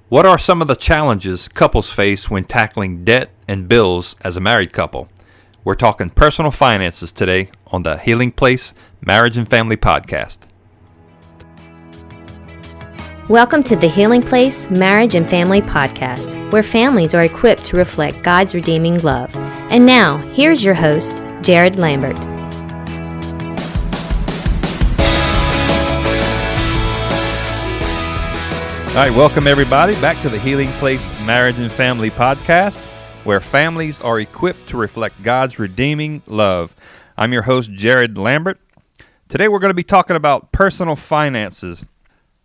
What are some of the challenges couples face when tackling debt and bills as a married couple? We're talking personal finances today on the Healing Place Marriage and Family Podcast. Welcome to the Healing Place Marriage and Family Podcast, where families are equipped to reflect God's redeeming love. And now, here's your host, Jared Lambert. All right, welcome everybody back to the Healing Place Marriage and Family Podcast, where families are equipped to reflect God's redeeming love. I'm your host, Jared Lambert. Today we're going to be talking about personal finances.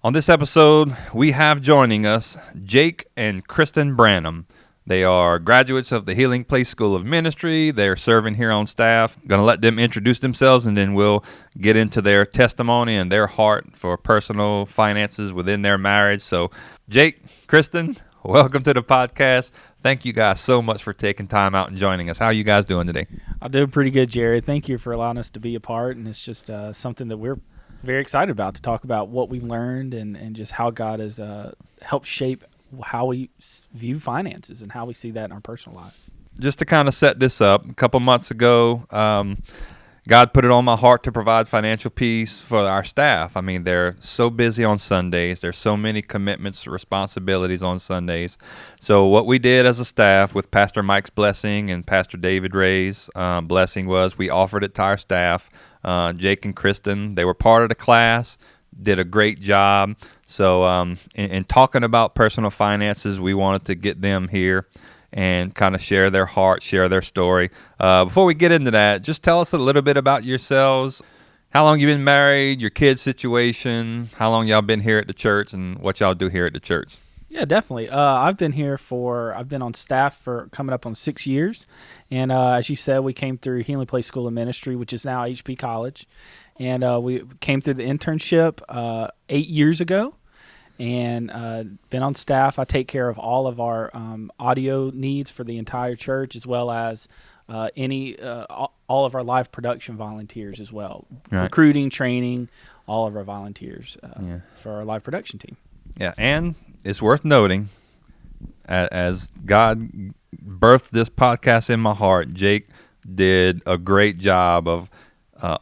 On this episode, we have joining us Jake and Kristen Branham. They are graduates of the Healing Place School of Ministry. They're serving here on staff. I'm going to let them introduce themselves, and then we'll get into their testimony and their heart for personal finances within their marriage. So, Jake, Kristen, welcome to the podcast. Thank you guys so much for taking time out and joining us. How are you guys doing today? I'm doing pretty good, Jared. Thank you for allowing us to be a part, and it's just something that we're very excited about, to talk about what we've learned and just how God has helped shape how we view finances and how we see that in our personal lives. Just to kind of set this up, a couple months ago, God put it on my heart to provide financial peace for our staff. I mean, they're so busy on Sundays. There's so many commitments, responsibilities on Sundays. So what we did as a staff with Pastor Mike's blessing and Pastor David Ray's blessing was we offered it to our staff. Jake and Kristen, they were part of the class, did a great job. So in talking about personal finances, we wanted to get them here and kind of share their heart, share their story. Before we get into that, just tell us a little bit about yourselves. How long you been married, your kids' situation, how long y'all been here at the church, and what y'all do here at the church. Yeah, definitely. I've been on staff for coming up on 6 years. And as you said, we came through Healing Place School of Ministry, which is now HP College. And we came through the internship 8 years ago. And been on staff. I take care of all of our audio needs for the entire church, as well as all of our live production volunteers as well. Right. Recruiting, training, all of our volunteers for our live production team. Yeah, and it's worth noting, as God birthed this podcast in my heart, Jake did a great job of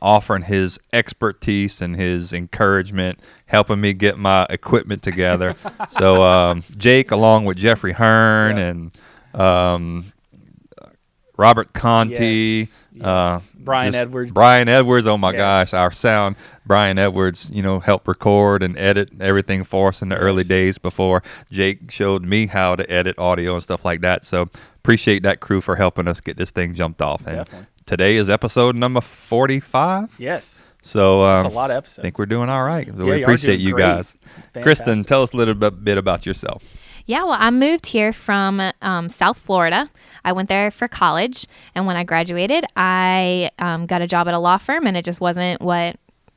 offering his expertise and his encouragement, helping me get my equipment together. So Jake, along with Jeffrey Hearn and Robert Conti, Brian Edwards. Oh my gosh, our sound. Brian Edwards, helped record and edit everything for us in the early days before Jake showed me how to edit audio and stuff like that. So appreciate that crew for helping us get this thing jumped off. And definitely. Today is episode number 45. Yes. So that's a lot of episodes. I think we're doing all right. So we appreciate you guys. Fantastic. Kristen, tell us a little bit about yourself. Yeah, well, I moved here from South Florida. I went there for college, and when I graduated, I got a job at a law firm, and it just wasn't what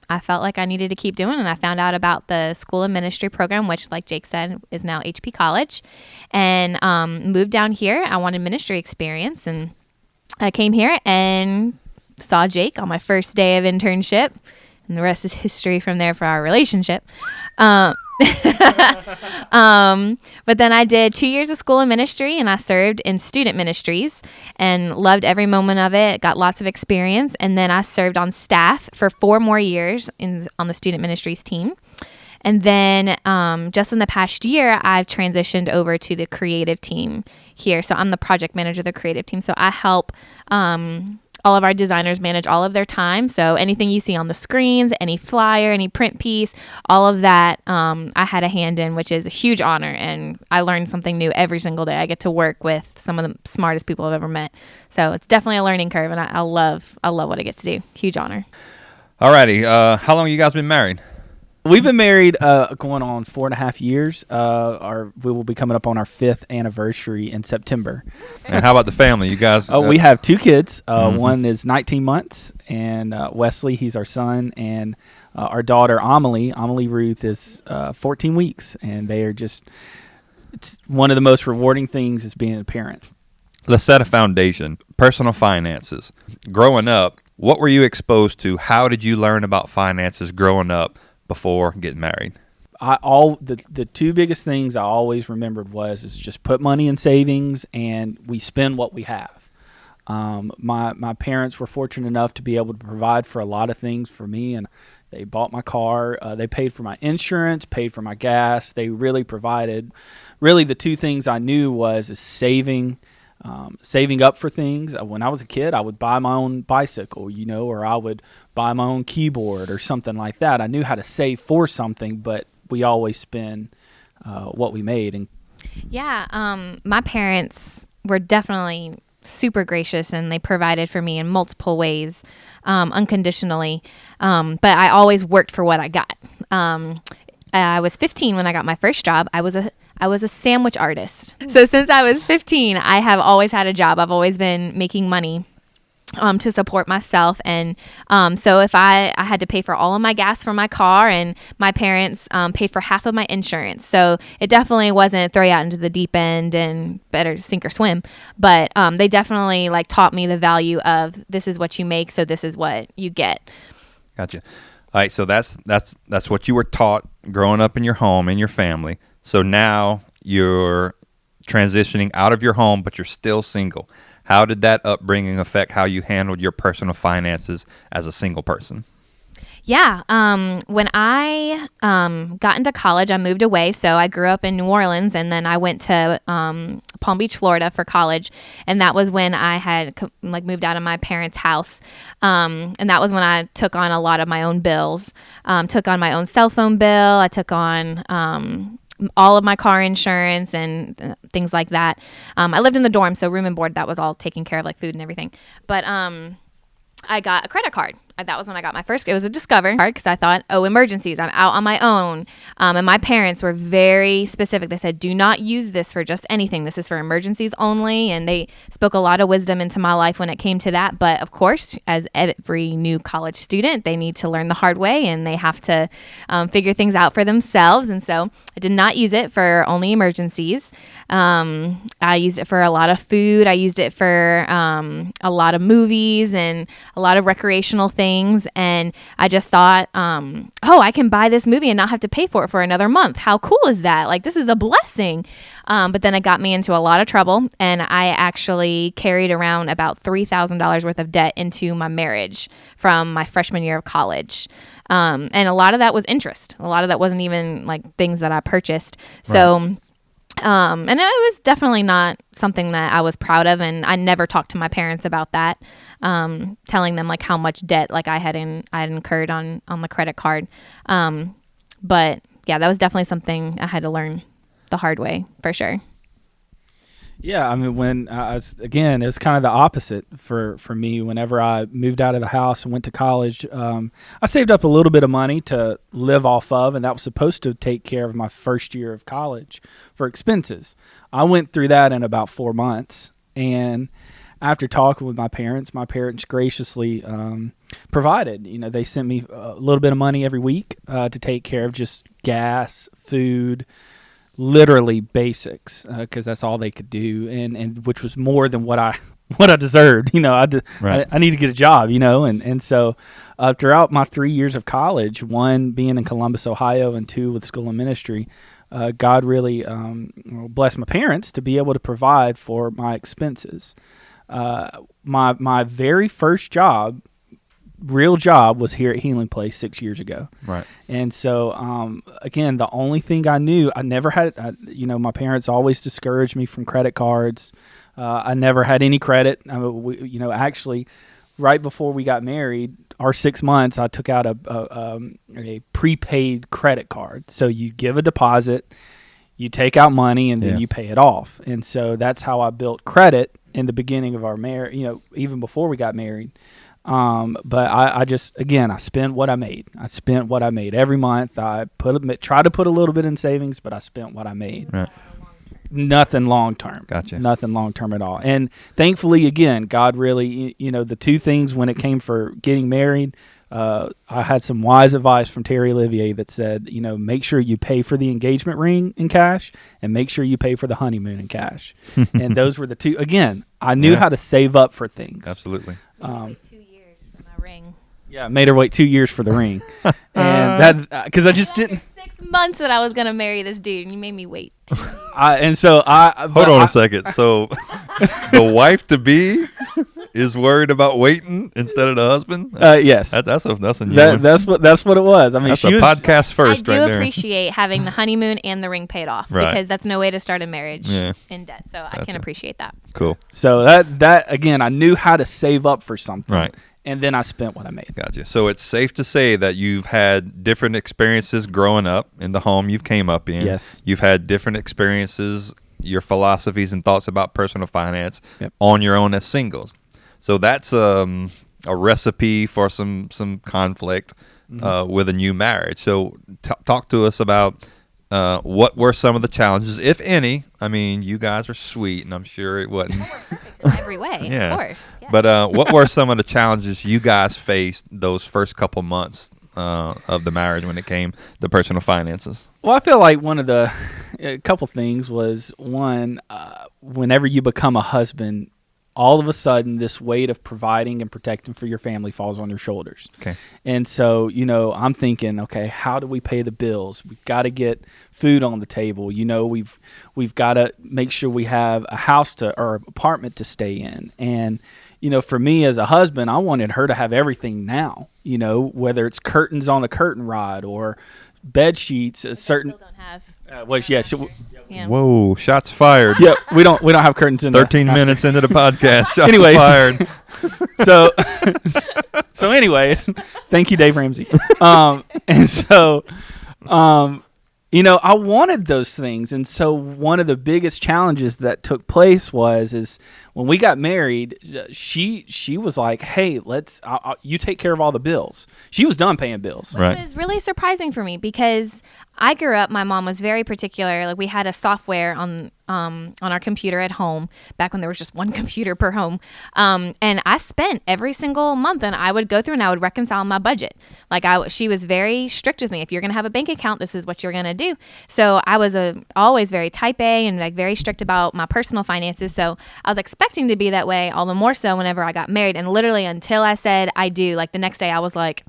I felt like I needed to keep doing, and I found out about the School of Ministry program, which, like Jake said, is now HP College, and moved down here. I wanted ministry experience, and I came here and saw Jake on my first day of internship, and the rest is history from there for our relationship. But then I did 2 years of school of ministry, and I served in student ministries and loved every moment of it, got lots of experience. And then I served on staff for 4 more years on the student ministries team. And then just in the past year, I've transitioned over to the creative team here. So I'm the project manager of the creative team. So I help all of our designers manage all of their time. So anything you see on the screens, any flyer, any print piece, all of that I had a hand in, which is a huge honor. And I learn something new every single day. I get to work with some of the smartest people I've ever met. So it's definitely a learning curve, and I love what I get to do. Huge honor. All righty. How long have you guys been married? We've been married going on 4.5 years. We will be coming up on our 5th anniversary in September. And how about the family? You guys? We have 2 kids. One is 19 months, and Wesley, he's our son, and our daughter, Amelie Ruth, is 14 weeks. And they are it's one of the most rewarding things is being a parent. Let's set a foundation. Personal finances. Growing up, what were you exposed to? How did you learn about finances growing up before getting married? the two biggest things I always remembered is just put money in savings and we spend what we have. My parents were fortunate enough to be able to provide for a lot of things for me, and they bought my car. They paid for my insurance, paid for my gas. They really provided. Really, the two things I knew is saving up for things. When I was a kid, I would buy my own bicycle, or I would buy my own keyboard or something like that. I knew how to save for something, but we always spend what we made. And my parents were definitely super gracious, and they provided for me in multiple ways, unconditionally. But I always worked for what I got. I was 15 when I got my first job. I was a sandwich artist. So since I was 15, I have always had a job. I've always been making money to support myself. And so if I had to pay for all of my gas for my car, and my parents paid for half of my insurance. So it definitely wasn't throw you out into the deep end and better sink or swim. But they definitely taught me the value of this is what you make, so this is what you get. Gotcha. All right, so that's what you were taught growing up in your home, in your family. So now you're transitioning out of your home, but you're still single. How did that upbringing affect how you handled your personal finances as a single person? Yeah. When I got into college, I moved away. So I grew up in New Orleans, and then I went to Palm Beach, Florida for college. And that was when I had moved out of my parents' house. And that was when I took on a lot of my own bills, took on my own cell phone bill. I took on all of my car insurance and things like that. I lived in the dorm, so room and board, that was all taken care of, food and everything. But I got a credit card. That was when I got my first. It was a Discover card because I thought, emergencies. I'm out on my own. And my parents were very specific. They said, do not use this for just anything. This is for emergencies only. And they spoke a lot of wisdom into my life when it came to that. But of course, as every new college student, they need to learn the hard way, and they have to figure things out for themselves. And so I did not use it for only emergencies. I used it for a lot of food. I used it for a lot of movies and a lot of recreational things. And I just thought, I can buy this movie and not have to pay for it for another month. How cool is that? This is a blessing. But then it got me into a lot of trouble, and I actually carried around about $3,000 worth of debt into my marriage from my freshman year of college. And a lot of that was interest. A lot of that wasn't even things that I purchased. So, right. And it was definitely not something that I was proud of, and I never talked to my parents about that, telling them how much debt I had incurred on the credit card. But yeah, that was definitely something I had to learn the hard way for sure. Yeah, I mean, when again, it's kind of the opposite for me. Whenever I moved out of the house and went to college, I saved up a little bit of money to live off of, and that was supposed to take care of my first year of college for expenses. I went through that in about 4 months, and after talking with my parents graciously provided. They sent me a little bit of money every week to take care of just gas, food, literally basics, because that's all they could do, and which was more than what I deserved. Right. I need to get a job, and so throughout my 3 years of college, one being in Columbus, Ohio, and two with School of Ministry, God really blessed my parents to be able to provide for my expenses. My very first real job was here at Healing Place 6 years ago. Right. And so, again, the only thing I knew, I never had, my parents always discouraged me from credit cards. I never had any credit. Actually, right before we got married, our 6 months, I took out a prepaid credit card. So you give a deposit, you take out money, and then you pay it off. And so that's how I built credit in the beginning of our marriage, even before we got married. But I just, again, I spent what I made. Every month. I try to put a little bit in savings, but I spent what I made. Right. Nothing long term. Gotcha. Nothing long term at all. And thankfully, again, God really, the two things when it came for getting married, I had some wise advice from Terry Olivier that said, make sure you pay for the engagement ring in cash and make sure you pay for the honeymoon in cash. And those were the two. Again, I knew how to save up for things. Absolutely. 2 years for my ring. Yeah, made her wait 2 years for the ring, and that because I just didn't. 6 months that I was gonna marry this dude, and you made me wait. Hold Hold on a second. So the wife to be is worried about waiting instead of the husband. Yes, That's a new one. that's what it was. I mean, That's she a was podcast first, I do right there. appreciate having the honeymoon and the ring paid off Right. because that's no way to start a marriage Yeah. in debt. So I can appreciate that. Cool. so that again, I knew how to save up for something, Right. And then I spent what I made. Gotcha. So it's safe to say that you've had different experiences growing up in the home you've came up in. Yes. You've had different experiences, your philosophies and thoughts about personal finance Yep. on your own as singles. So that's a recipe for some conflict with a new marriage. So talk to us about what were some of the challenges, if any. I mean, you guys are sweet, and I'm sure it wasn't. In every way, Yeah. of course. Yeah. But what were some of the challenges you guys faced those first couple months of the marriage when it came to personal finances? Well, I feel like a couple things was one, whenever you become a husband, all of a sudden this weight of providing and protecting for your family falls on your shoulders. Okay. And so, I'm thinking, okay, how do we pay the bills? We've got to get food on the table. We've got to make sure we have a house or apartment to stay in. And, for me as a husband, I wanted her to have everything now, whether it's curtains on the curtain rod or bed sheets, a certain, Still don't have. yeah, Whoa! Shots fired. yeah, we don't have curtains in 13 the minutes into the podcast. Shots Anyways. fired. So anyways, thank you, Dave Ramsey. And so, I wanted those things. And so one of the biggest challenges that took place is when we got married, she was like, hey, you take care of all the bills. She was done paying bills. Right. It was really surprising for me because I grew up, my mom was very particular. Like we had a software on our computer at home back when there was just one computer per home. And I spent every single month and I would go through and I would reconcile my budget. Like she was very strict with me. If you're going to have a bank account, this is what you're going to do. So I was always very type A and like very strict about my personal finances. So I was expecting to be that way, all the more so whenever I got married. And literally until I said I do, like the next day I was like,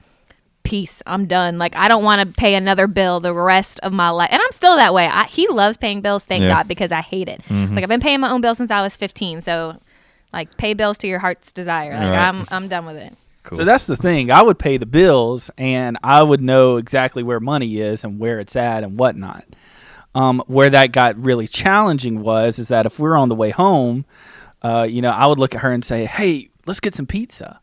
peace, I'm done. Like I don't want to pay another bill the rest of my life. And I'm still that way. He loves paying bills, thank God, because I hate it. Mm-hmm. It's like I've been paying my own bills since I was 15. So like pay bills to your heart's desire. Like Right. I'm done with it. Cool. So that's the thing. I would pay the bills and I would know exactly where money is and where it's at and whatnot. Where that got really challenging is that if we're on the way home, I would look at her and say, hey, let's get some pizza.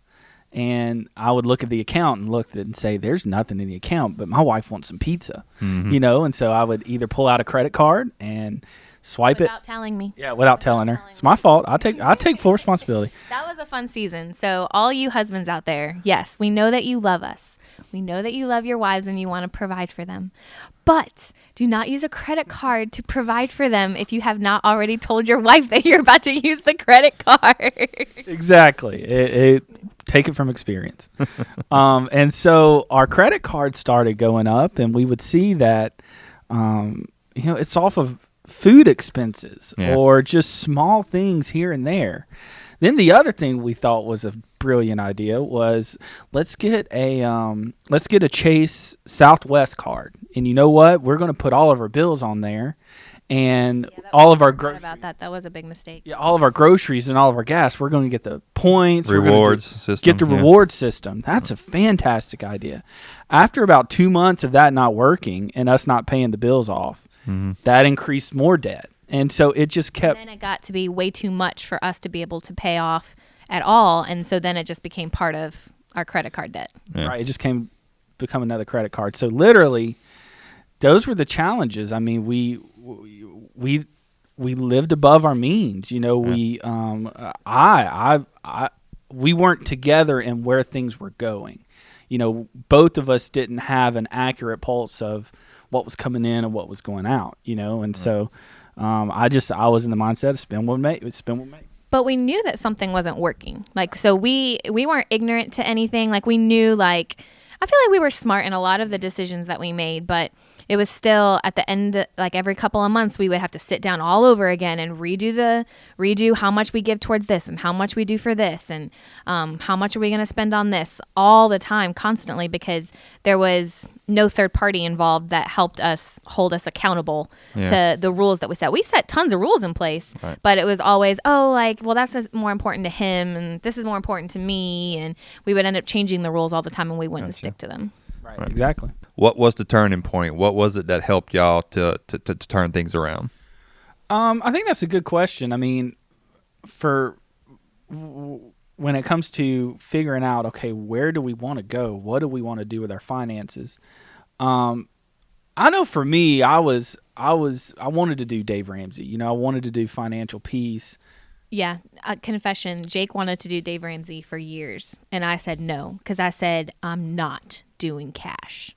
And I would look at the account and say, there's nothing in the account, but my wife wants some pizza, and so I would either pull out a credit card and swipe Without telling me. Yeah, without telling her. It's my fault. I take full responsibility. That was a fun season. So all you husbands out there, yes, we know that you love us. We know that you love your wives and you want to provide for them. But do not use a credit card to provide for them if you have not already told your wife that you're about to use the credit card. Exactly. Take it from experience. And so our credit cards started going up, and we would see that, it's off of food expenses or just small things here and there. Then the other thing we thought was a brilliant idea was let's get a Chase Southwest card, and you know what? We're going to put all of our bills on there. And all of our groceries. That was a big mistake. Yeah, all of our groceries and all of our gas, we're going to get the points. Rewards system. Get the reward system. That's a fantastic idea. After about 2 months of that not working and us not paying the bills off, that increased more debt. And so it just kept. And then it got to be way too much for us to be able to pay off at all. And so then it just became part of our credit card debt. Yeah. Right. It just become another credit card. So literally, those were the challenges. I mean, we lived above our means. We weren't together in where things were going. Both of us didn't have an accurate pulse of what was coming in and what was going out. And so I was in the mindset of spend what we make. But we knew that something wasn't working. Like, so we weren't ignorant to anything. Like, we knew, like, I feel like we were smart in a lot of the decisions that we made, but it was still at the end, like every couple of months, we would have to sit down all over again and redo how much we give towards this and how much we do for this and how much are we going to spend on this all the time, constantly, because there was no third party involved that helped us hold us accountable to the rules that we set. We set tons of rules in place, but it was always, that's more important to him and this is more important to me, and we would end up changing the rules all the time and we wouldn't stick to them. Right. Exactly. What was the turning point? What was it that helped y'all to turn things around? I think that's a good question. I mean, when it comes to figuring out, okay, where do we want to go? What do we want to do with our finances? I know for me, I wanted to do Dave Ramsey. I wanted to do financial peace. Yeah, confession. Jake wanted to do Dave Ramsey for years, and I said no, because I said, I'm not doing cash.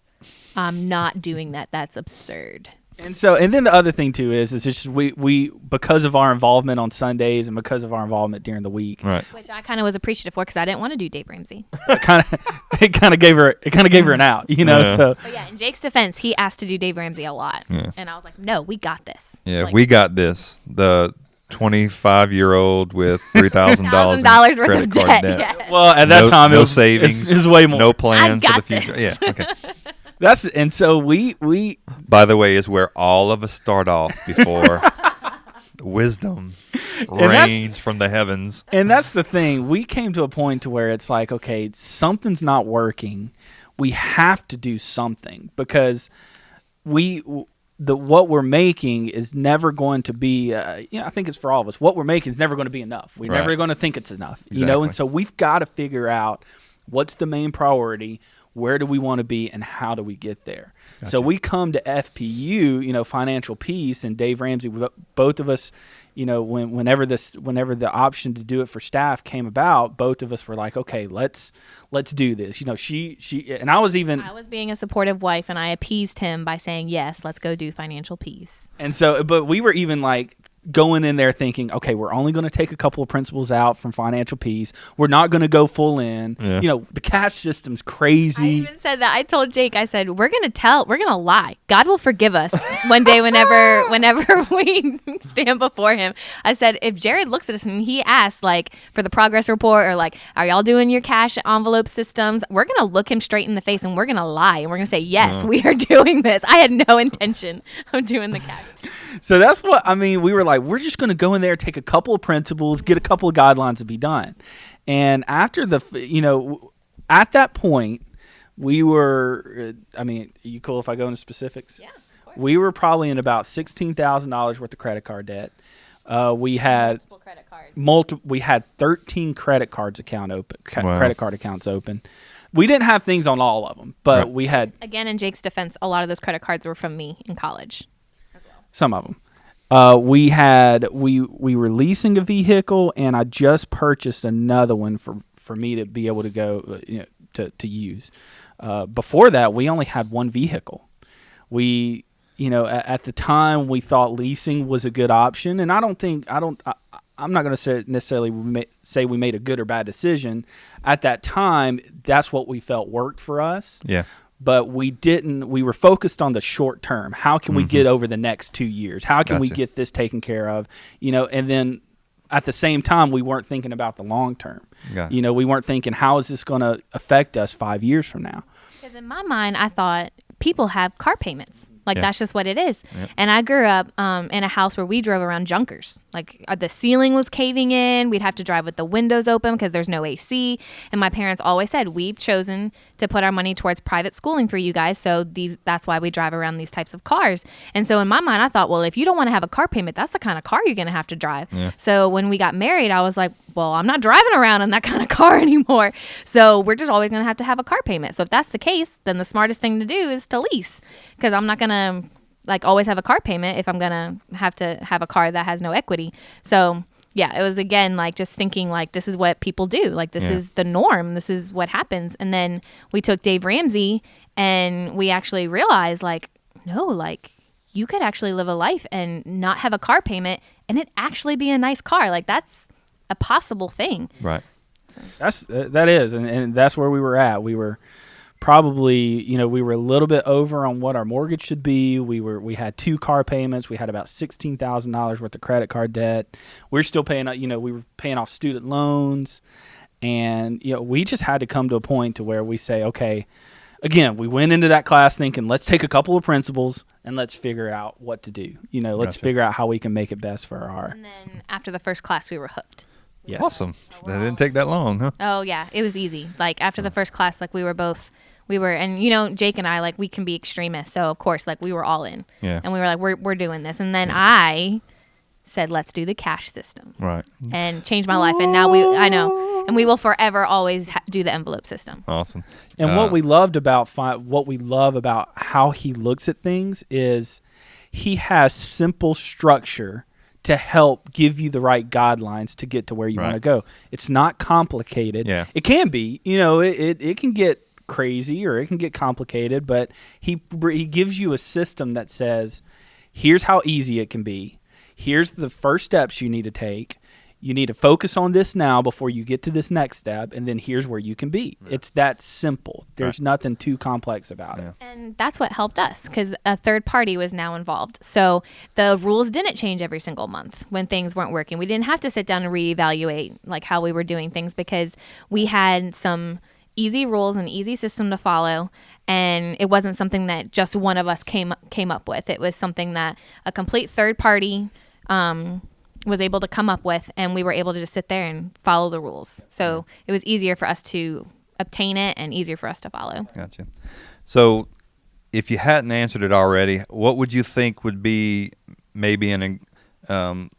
I'm not doing that. That's absurd. And then the other thing too is just we because of our involvement on Sundays and because of our involvement during the week, right? Which I kind of was appreciative for, because I didn't want to do Dave Ramsey. it kind of gave her an out, Yeah. So. But yeah, in Jake's defense, he asked to do Dave Ramsey a lot, and I was like, no, we got this. Yeah, we got this. The 25-year-old with $3,000 worth of debt. Yeah. Well, at that time, no savings, it was way more. No plan for the this. future. Yeah. Okay. So we. By the way, is where all of us start off before wisdom rains from the heavens. And that's the thing. We came to a point to where it's like, okay, something's not working. We have to do something, because what we're making is never going to be. I think it's for all of us. What we're making is never going to be enough. We're never going to think it's enough. Exactly. And so we've got to figure out what's the main priority. Where do we want to be, and how do we get there? Gotcha. So we come to FPU, financial peace, and Dave Ramsey. Both of us, whenever the option to do it for staff came about, both of us were like, okay, let's do this. She and I was being a supportive wife, and I appeased him by saying, yes, let's go do financial peace. And so, but we were even like going in there thinking, okay, we're only going to take a couple of principles out from financial peace. We're not going to go full in. Yeah. The cash system's crazy. I even said that. I told Jake, I said, we're going to lie. God will forgive us one day whenever we stand before him. I said, if Jared looks at us and he asks, like, for the progress report, or like, are y'all doing your cash envelope systems? We're going to look him straight in the face and we're going to lie. And we're going to say, yes, we are doing this. I had no intention of doing the cash. So that's what, we were like, we're just going to go in there, take a couple of principles, get a couple of guidelines to be done. And after at that point, we were, you cool if I go into specifics? Yeah, of course. We were probably in about $16,000 worth of credit card debt. We had multiple credit cards. We had 13 credit card accounts open. We didn't have things on all of them, but we had. Again, in Jake's defense, a lot of those credit cards were from me in college. Some of them. We were leasing a vehicle, and I just purchased another one for me to be able to go to use. Before that, we only had one vehicle. We at the time we thought leasing was a good option, and I'm not going to necessarily say we made a good or bad decision. At that time, that's what we felt worked for us. Yeah. But we were focused on the short term. How can we get over the next 2 years? How can we get this taken care of? And then at the same time, we weren't thinking about the long term. Yeah. We weren't thinking, how is this going to affect us 5 years from now? Because in my mind, I thought people have car payments. Like, that's just what it is. Yeah. And I grew up in a house where we drove around junkers. Like, the ceiling was caving in. We'd have to drive with the windows open because there's no AC. And my parents always said, we've chosen to put our money towards private schooling for you guys. So that's why we drive around these types of cars. And so in my mind, I thought, well, if you don't want to have a car payment, that's the kind of car you're going to have to drive. Yeah. So when we got married, I was like, well, I'm not driving around in that kind of car anymore. So we're just always going to have a car payment. So if that's the case, then the smartest thing to do is to lease, because I'm not going to always have a car payment if I'm going to have a car that has no equity. So yeah, it was again, just thinking this is what people do. This is the norm. This is what happens. And then we took Dave Ramsey and we actually realized no, you could actually live a life and not have a car payment and it actually be a nice car. That's a possible thing. Right. That is. And that's where we were at. We were probably, we were a little bit over on what our mortgage should be. We had 2 car payments. We had about $16,000 worth of credit card debt. We're still paying, we were paying off student loans. And, we just had to come to a point to where we say, okay, again, we went into that class thinking, let's take a couple of principles and let's figure out what to do. Let's figure out how we can make it best for our. And then after the first class, we were hooked. Yes. Awesome. That didn't take that long, huh? Oh yeah, it was easy. Like after the first class, like we were, and Jake and I, like, we can be extremists, so of course, like, we were all in. Yeah. And we were like, we're doing this. And then I said, let's do the cash system. Right. And changed my life. And now and we will forever always do the envelope system. Awesome. And what we love about how he looks at things is he has simple structure to help give you the right guidelines to get to where you want to go. It's not complicated. Yeah. It can be, it can get crazy or it can get complicated, but he gives you a system that says, here's how easy it can be. Here's the first steps you need to take. You need to focus on this now before you get to this next step, and then here's where you can be. Yeah. It's that simple. There's nothing too complex about it. And that's what helped us, because a third party was now involved. So the rules didn't change every single month when things weren't working. We didn't have to sit down and reevaluate like how we were doing things, because we had some easy rules and easy system to follow, and it wasn't something that just one of us came up with. It was something that a complete third party was able to come up with, and we were able to just sit there and follow the rules. So it was easier for us to obtain it and easier for us to follow. Gotcha. So if you hadn't answered it already, what would you think would be maybe a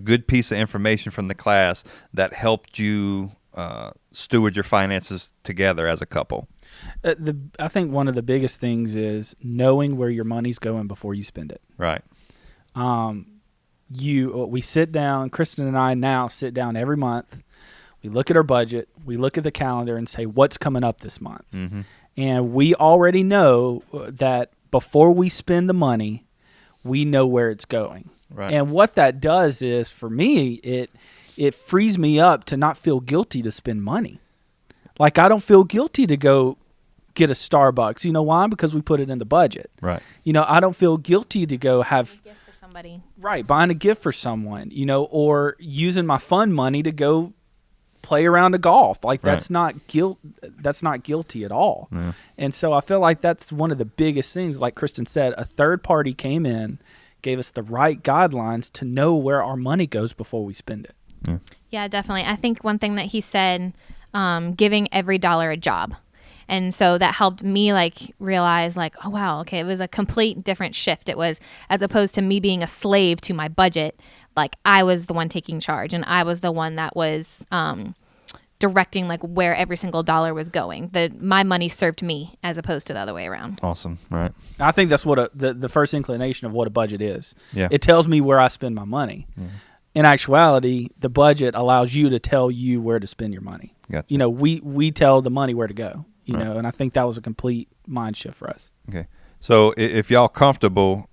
good piece of information from the class that helped you steward your finances together as a couple? I think one of the biggest things is knowing where your money's going before you spend it. Right. We sit down, Kristen and I now sit down every month. We look at our budget, we look at the calendar and say, what's coming up this month? Mm-hmm. And we already know that before we spend the money, we know where it's going. Right. And what that does is, for me, it frees me up to not feel guilty to spend money. Like, I don't feel guilty to go get a Starbucks. You know why? Because we put it in the budget. Right. I don't feel guilty to go have somebody. Right, buying a gift for someone, or using my fun money to go play around a golf. Like, that's not guilty at all. Yeah. And so I feel like that's one of the biggest things. Like Kristen said, a third party came in, gave us the right guidelines to know where our money goes before we spend it. Yeah, definitely. I think one thing that he said, giving every dollar a job. And so that helped me realize oh, wow, okay, it was a complete different shift. It was, as opposed to me being a slave to my budget, I was the one taking charge, and I was the one that was directing where every single dollar was going. My money served me as opposed to the other way around. Awesome. Right. I think that's what the first inclination of what a budget is. Yeah. It tells me where I spend my money. Yeah. In actuality, the budget allows you to tell you where to spend your money. Gotcha. We tell the money where to go. And I think that was a complete mind shift for us. Okay. So if y'all comfortable,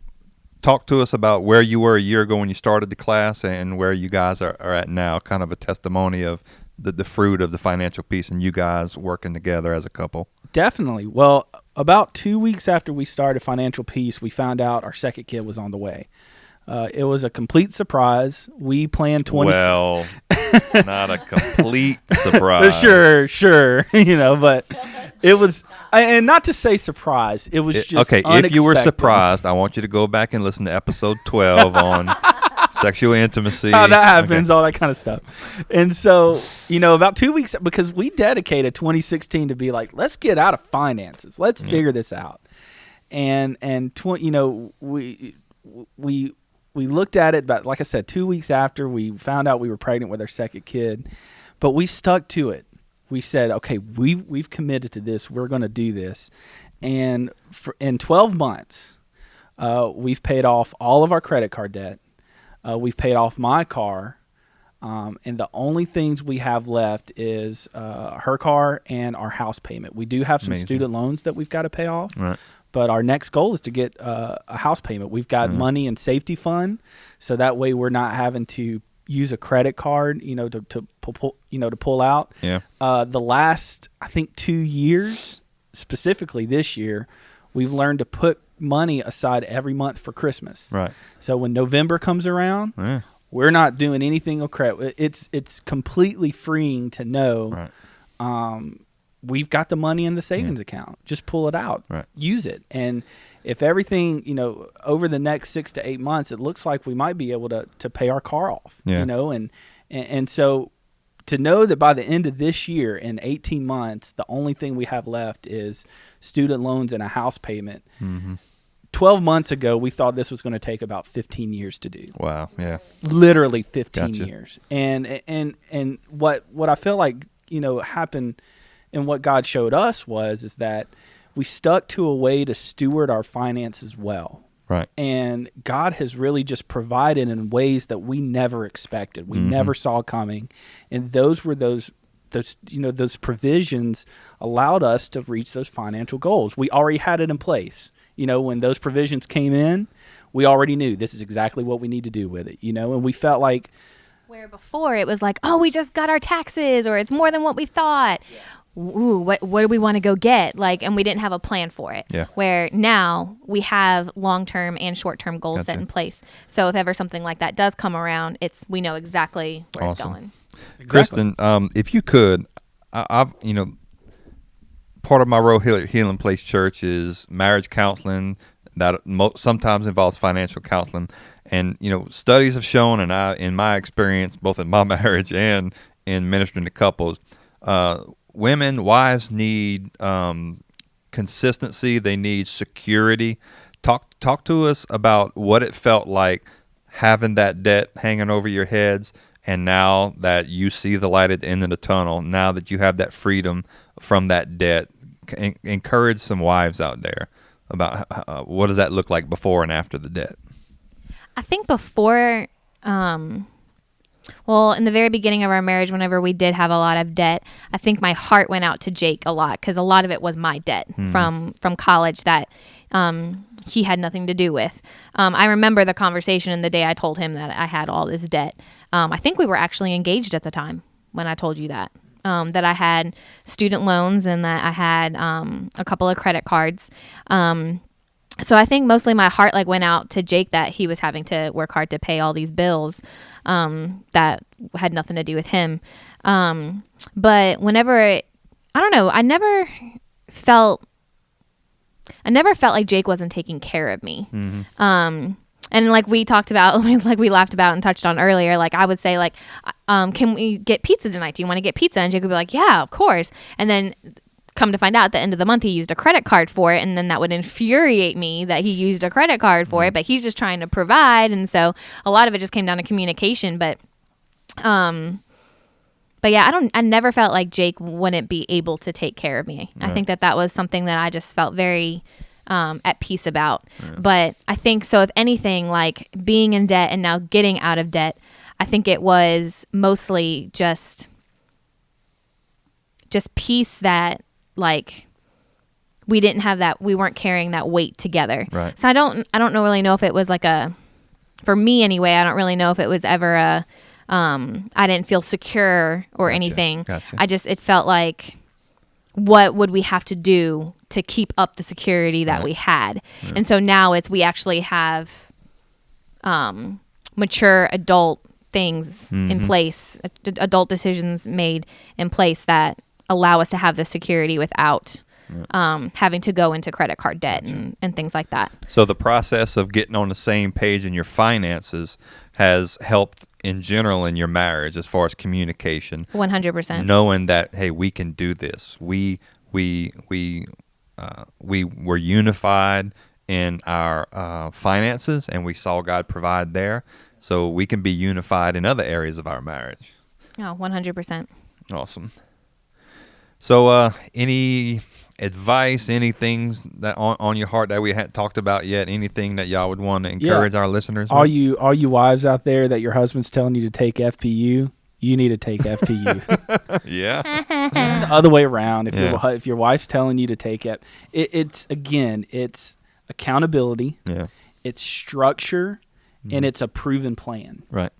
talk to us about where you were a year ago when you started the class and where you guys are at now, kind of a testimony of the fruit of the financial piece and you guys working together as a couple. Definitely. Well, about 2 weeks after we started Financial Peace, we found out our second kid was on the way. It was a complete surprise. We planned 20. Well, not a complete surprise. Sure. But it was, and not to say surprise, it was just okay. Unexpected. If you were surprised, I want you to go back and listen to episode 12 on sexual intimacy. How that happens, all that kind of stuff. And so, about 2 weeks, because we dedicated 2016 to be let's get out of finances. Let's figure this out. And we looked at it, but like I said, 2 weeks after we found out we were pregnant with our second kid, but we stuck to it. We said, okay, we've committed to this. We're going to do this. And in 12 months, we've paid off all of our credit card debt. We've paid off my car. And the only things we have left is her car and our house payment. We do have some student loans that we've got to pay off. Right. But our next goal is to get a house payment. We've got money in safety fund, so that way we're not having to use a credit card, to pull out. Yeah. The last, I think, 2 years, specifically this year, we've learned to put money aside every month for Christmas. Right. So when November comes around, we're not doing anything on credit. It's completely freeing to know we've got the money in the savings account. Just pull it out. Right. Use it. And if everything, over the next 6 to 8 months, it looks like we might be able to pay our car off, and so to know that by the end of this year, in 18 months, the only thing we have left is student loans and a house payment. 12 months ago, we thought this was going to take about 15 years to do. Wow. Yeah. Literally 15 Gotcha. years. And what I feel like, happened and what God showed us is that we stuck to a way to steward our finances well. Right. And God has really just provided in ways that we never expected. We never saw coming. And those provisions allowed us to reach those financial goals. We already had it in place. When those provisions came in, we already knew this is exactly what we need to do with it, and we felt like, where before it was like, oh, we just got our taxes, or it's more than what we thought. Ooh, what do we want to go get? And we didn't have a plan for it. Yeah. Where now we have long-term and short-term goals set in place. So if ever something like that does come around, we know exactly where it's going. exactly. Kristen, if you could, I've part of my role here at Healing Place Church is marriage counseling that sometimes involves financial counseling. And, studies have shown, and in my experience, both in my marriage and in ministering to couples, wives need consistency. They need security. Talk to us about what it felt like having that debt hanging over your heads, and now that you see the light at the end of the tunnel, now that you have that freedom from that debt. Encourage some wives out there about what does that look like before and after the debt. I think before, in the very beginning of our marriage, whenever we did have a lot of debt, I think my heart went out to Jake a lot because a lot of it was my debt from college that he had nothing to do with. I remember the conversation and the day I told him that I had all this debt. I think we were actually engaged at the time when I told you that. That I had student loans and that I had a couple of credit cards. So I think mostly my heart went out to Jake that he was having to work hard to pay all these bills that had nothing to do with him. But I don't know, I never felt like Jake wasn't taking care of me. And like we talked about, like we laughed about and touched on earlier, I would say can we get pizza tonight? Do you want to get pizza? And Jake would be like, yeah, of course. And then come to find out at the end of the month, he used a credit card for it. And then that would infuriate me that he used a credit card for it, but he's just trying to provide. And so a lot of it just came down to communication. But yeah, I never felt like Jake wouldn't be able to take care of me. Right. I think that was something that I just felt very at peace about. Yeah. But I think so, if anything, being in debt and now getting out of debt, I think it was mostly just peace that we didn't have that, we weren't carrying that weight together. Right. So I don't really know if it was for me anyway, I don't really know if it was ever I didn't feel secure or anything. Gotcha. It felt like, what would we have to do to keep up the security that we had? Right. And so now we actually have mature adult things in place, adult decisions made in place that allow us to have the security without having to go into credit card debt and things like that. So the process of getting on the same page in your finances has helped in general in your marriage as far as communication. 100%. Knowing that, hey, we can do this. We were unified in our finances, and we saw God provide there. So we can be unified in other areas of our marriage. Oh, 100%. Awesome. So any advice, anything that on your heart that we hadn't talked about yet, anything that y'all would want to encourage our listeners with? All you wives out there that your husband's telling you to take FPU, you need to take FPU. Yeah. The other way around. If your wife's telling you to take it, it's accountability. Yeah. It's structure, and it's a proven plan. Right.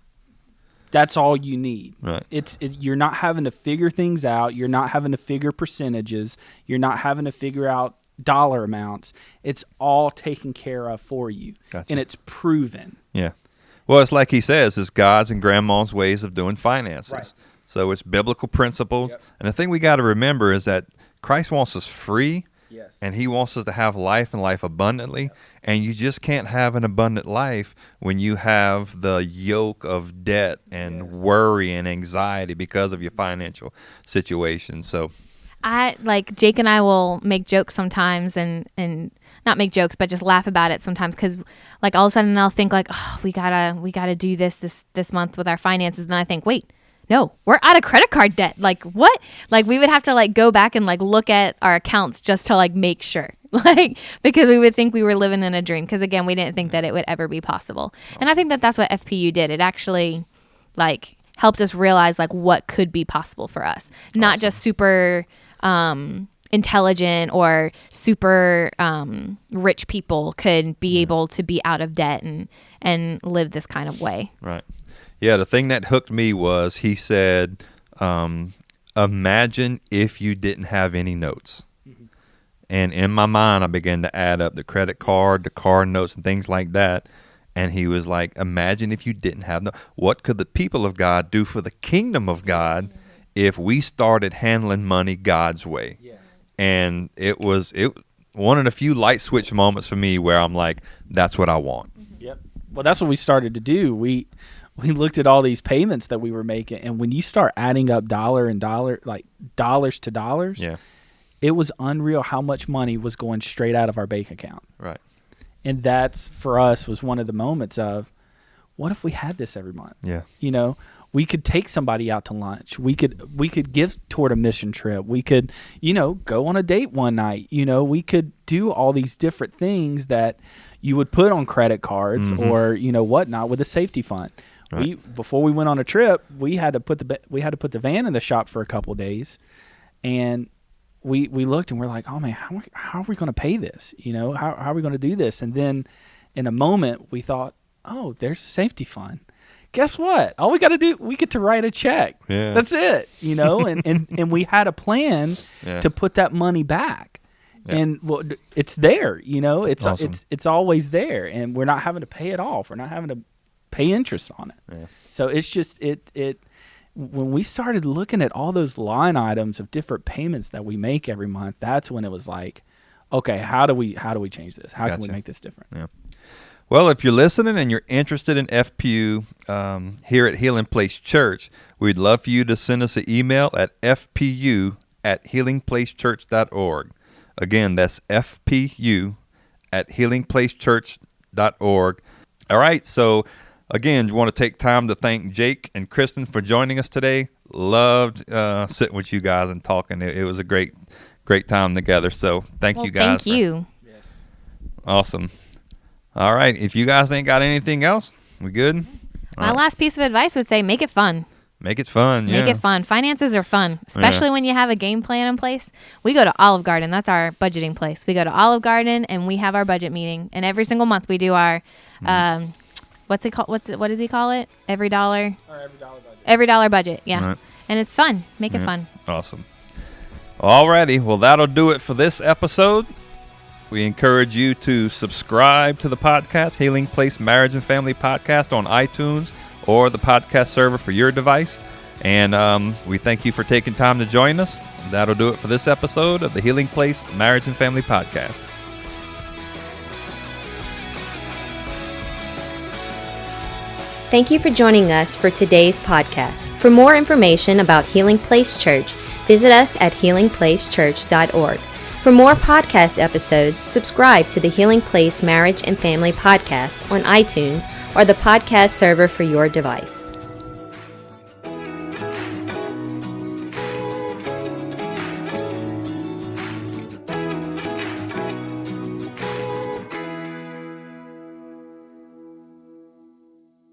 That's all you need. Right. You're not having to figure things out. You're not having to figure percentages. You're not having to figure out dollar amounts. It's all taken care of for you. Gotcha. And it's proven. Yeah. Well, it's like he says, it's God's and grandma's ways of doing finances. Right. So it's biblical principles. Yep. And the thing we got to remember is that Christ wants us free. Yes. And he wants us to have life and life abundantly. Yep. And you just can't have an abundant life when you have the yoke of debt and worry and anxiety because of your financial situation. So Jake and I will make jokes sometimes and not make jokes, but just laugh about it sometimes, because like all of a sudden I'll think like, oh, we gotta do this month with our finances. And then I think, wait, no, we're out of credit card debt. Like what? Like we would have to like go back and like look at our accounts just to like make sure, like, because we would think we were living in a dream. Because again, we didn't think that it would ever be possible. And I think that that's what FPU did. It actually like helped us realize like what could be possible for us, not just super intelligent or super rich people could be able to be out of debt and live this kind of way. Right. Yeah, the thing that hooked me was he said, imagine if you didn't have any notes. Mm-hmm. And in my mind, I began to add up the credit card, the car notes, and things like that. And he was like, imagine if you didn't have what could the people of God do for the kingdom of God if we started handling money God's way? Yes. And it was one of the few light switch moments for me where I'm like, that's what I want. Mm-hmm. Yep. Well, that's what we started to do. We looked at all these payments that we were making, and when you start adding up dollar like dollars to dollars, it was unreal how much money was going straight out of our bank account. Right. And that's, for us, was one of the moments of, what if we had this every month? Yeah. You know, we could take somebody out to lunch. We could give toward a mission trip. We could, go on a date one night. We could do all these different things that you would put on credit cards or, whatnot with a safety fund. Right. Before we went on a trip, we had to put the van in the shop for a couple of days, and we looked and we're like, oh man, how are we going to pay this? How are we going to do this? And then in a moment we thought, oh, there's a safety fund. Guess what? All we got to do, we get to write a check. Yeah. That's it. And we had a plan to put that money back. Yeah. And it's there, it's awesome. It's always there, and we're not having to pay it off. We're not having to pay interest on it. Yeah. So it's just it when we started looking at all those line items of different payments that we make every month, that's when it was like, okay, how do we change this? How can we make this different? Yeah. Well, if you're listening and you're interested in FPU here at Healing Place Church, we'd love for you to send us an email at fpu@healingplacechurch.org. Again, that's fpu@healingplacechurch.org. All right, so again, you want to take time to thank Jake and Kristen for joining us today. Loved sitting with you guys and talking. It was a great time together. So thank you guys. Thank you. Yes. Awesome. All right. If you guys ain't got anything else, we good? My last piece of advice would say make it fun. Make it fun. Yeah. Make it fun. Finances are fun, especially when you have a game plan in place. We go to Olive Garden. That's our budgeting place. We go to Olive Garden and we have our budget meeting. And every single month we do our what's it called? What does he call it? Every dollar. Or every dollar budget. Every dollar budget. Yeah. Right. And it's fun. Make it fun. Awesome. Alrighty. Well, that'll do it for this episode. We encourage you to subscribe to the podcast, Healing Place Marriage and Family Podcast, on iTunes or the podcast server for your device. And we thank you for taking time to join us. That'll do it for this episode of the Healing Place Marriage and Family Podcast. Thank you for joining us for today's podcast. For more information about Healing Place Church, visit us at healingplacechurch.org. For more podcast episodes, subscribe to the Healing Place Marriage and Family Podcast on iTunes or the podcast server for your device.